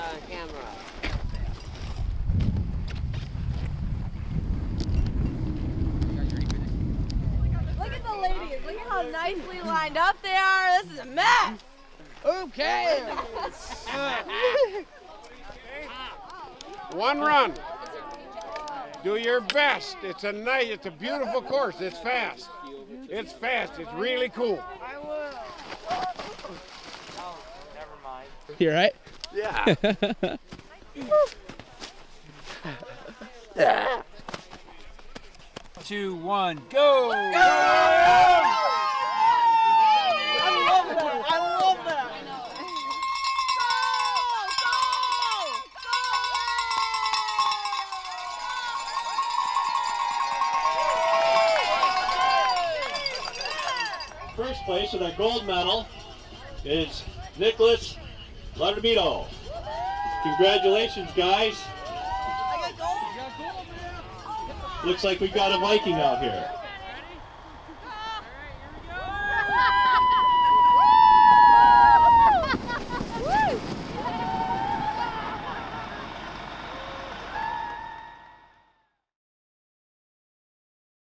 on camera. Look at the ladies. Look at how nicely lined up they are. This is a mess. Okay. One run. Do your best. It's a beautiful course. It's fast. It's fast. It's really cool. I will. Oh, never mind. You right? Yeah. 2, 1, go! I love that. I love that. First place with our gold medal is Nicholas Lardamito. Congratulations, guys. Looks like we've got a Viking out here.